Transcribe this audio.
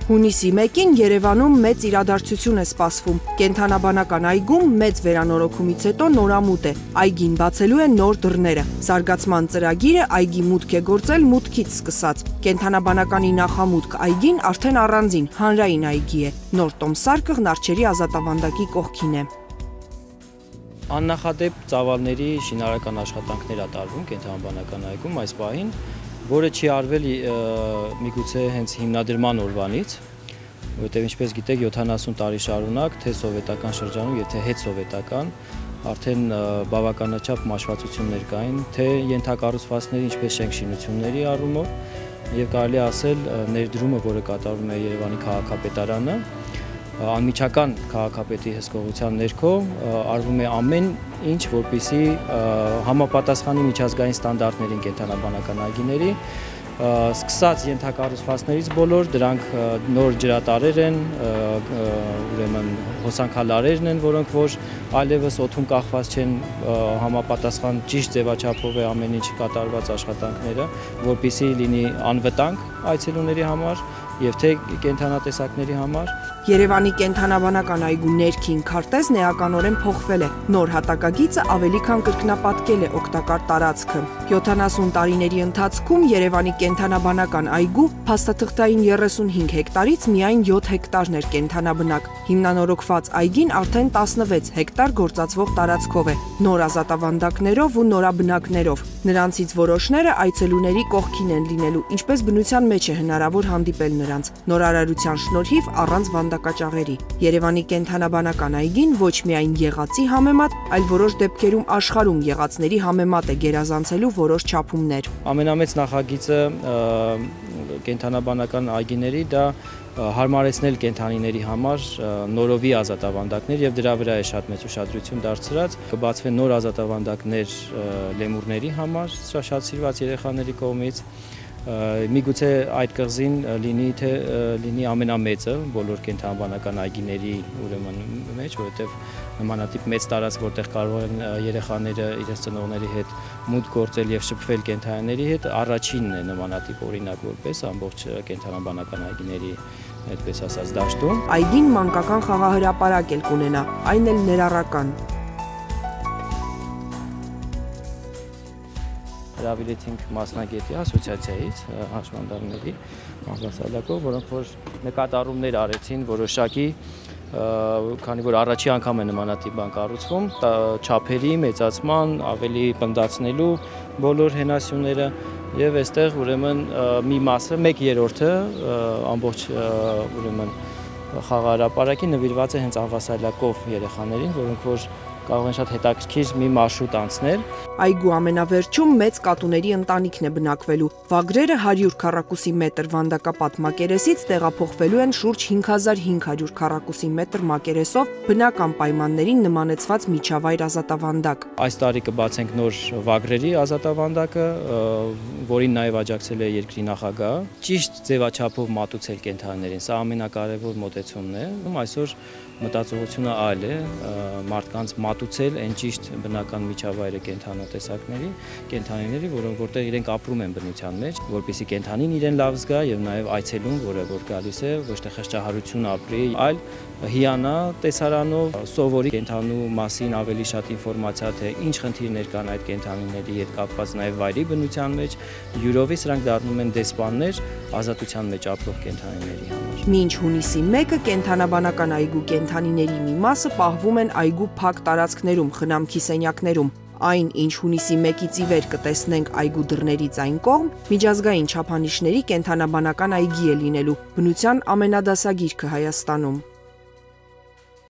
Հունիսի 1-ին Երևանում մեծ իրադարձություն է սպասվում։ Կենդանաբանական այգում մեծ վերանորոգումից հետո նորամուտ է։ Այգին բացելու են նոր դռները։ Զարգացման ծրագիրը այգի մուտք է գործել մուտքից սկսած։ Կենդանաբանականի նախամուտք այգին արդեն առանձին հանրային այգի է։ Նոր տոմսարկղ Նարչերի ազատավանդակի կողքին է։ Աննախադեպ ծավալների շինարարական աշխատանքներ է տարվում կենդանաբանական այգում այս պահին, որը չի արվել միգուցե հենց հիմնադրման օրվանից, որովհետև ինչպես գիտեք 70 տարի շարունակ թե սովետական շրջանում եւ թե հետսովետական արդեն բավականաչափ մաշվածություններ կային, թե ենթակառուցվածքների ինչպես շենքշինությունների առումով եւ կարելի ասել ներդրումը, որը կատարվում է Երևանի քաղաքապետարանը, անմիջական քաղաքապետի հսկողության ներքո արվում է ամեն ինչ, որպեսզի համապատասխանի միջազգային ստանդարտներին կենդանաբանական այգիների, սկսած ենթակառուցվածքներից բոլոր, դրանք նոր ջրատարեր են, ուրեմն հոսանքալարերն են, որոնք որ այլևս օդում կախված չեն, համապատասխան ճիշտ ձևաչափով է ամեն ինչ կատարված աշխատանքները, որպեսզի լինի անվտանգ այցելուների համար եւ թե կենդանատեսակների համար։ Երևանի կենդանաբանական այգու ներքին քարտեզն էականորեն փոխվել է։ Նոր հատակագիծը ավելի քան կրկնապատկել է օգտակար տարածքը։ 70 տարիների ընթացքում Երևանի կենդանաբանական այգու փաստաթղթային 35 հեկտարից միայն 7 հեկտարն էր կենդանաբնակ։ Հիմնանորոգված այգին արդեն 16 հեկտար գործածվող տարածքով է, նոր ազատավանդակներով ու նորաբնակներով։ Նրանցից որոշները այցելուների կողքին են լինելու, ինչպես բնության մեջ է հնարավոր հանդիպել նրանց, նորարարության շնորհիվ առանց վանդակաճաղերի։ Երևանի կենդանաբանական այգին ոչ միայն եղածի համեմատ, այլ որոշ դեպքերում աշխարհում եղածների համեմատ է գերազանցելու որոշ չափումներ։ Ամենամեծ նախագիծը կենդանաբանական այգիների դա հարմարեցնել կենդանիների համար նորովի ազատավանդակներ եւ դրա վրա է շատ մեծ ուշադրություն դարձրած։ Կբացվեն նոր ազատավանդակներ լեմուրների համար, շատ սիրված երեխաների կողմից։ Միգուցե այդ կղզին լինի ամենամեծը բոլոր կենդանաբանական այգիների ուրեմն մեջ, որովհետև նմանատիպ մեծ տարածք, որտեղ կարող են երեխաները իրենց ծնողների հետ մուտք գործել եւ շփվել կենդանիների հետ, առաջինն է նմանատիպ օրինակ որպես ամբողջ կենդանաբանական այգիների այդպես ասած դաշտում։ Այգին մանկական խաղահրապարակ էլ կունենա, այն էլ ներառական։ Հրավիրեցինք մասնագետի ասոցիացիայից հաշվանդարների մահվասալակով, որոնք որ նկատառումներ արեցին որոշակի, քանի որ առաջի անգամ է նմանատիպ բան կառուցվում, չափերի մեծացման, ավելի պնդացնելու բոլոր հենասյուները եւ այստեղ ուրեմն մի մասը, 1/3-ը ամբողջ ուրեմն խաղահրապարակի նվիրված է հենց ահվասալակով երեխաներին, որոնք որ կարող են շատ հետաքրքիր մի մարշրուտ անցնել։ Այգու ամենավերջում մեծ կատուների ընտանիքն է բնակվելու։ Վագրերը 100 քառակուսի մետր վանդակապատ մակերեսից տեղափոխվելու են շուրջ 5500 քառակուսի մետր մակերեսով բնական պայմաններին նմանեցված միջավայր ազատավանդակ։ Այս տարի կբացենք նոր վագրերի ազատավանդակը, որին նաև աջակցել է երկրի նախագահը։ Ճիշտ ձևաչափով մատուցել կենդանիներին, սա ամենակարևոր մոտեցումն է։ Այսօր մտածողությունը այլ է, մարդկանց մատուցել այն ճիշտ բնական միջավայրը կենդանիների, որոնք որտեղ իրենք ապրում են բնության մեջ, որպեսզի կենդանին իրեն լավ զգա եւ նաեւ այցելուն, որը որ գալիս է, ոչ թե խղճահարություն ապրի, այլ հիանա տեսարանով, սովորի կենդանու մասին ավելի շատ ինֆորմացիա, թե ինչ խնդիրներ կան այդ կենդանիների հետ կապված նաեւ վայրի բնության մեջ, յուրովի սրանք դառնում են դեսպաններ ազատության մեջ ապրող կենդանիների համար։ Մինչ հունիսի 1-ը կենդանաբանական այգու կենդանիների մի մասը պահվում են այգու փակ տարածքներում, խնամքի սենյակներում։ Այն, ինչ հունիսի 1-ից ի վեր կտեսնենք այգու դռներից այն կողմ, միջազգային չափանիշների կենդանաբանական այգի է լինելու, բնության ամենադասագիրքը Հայաստանում։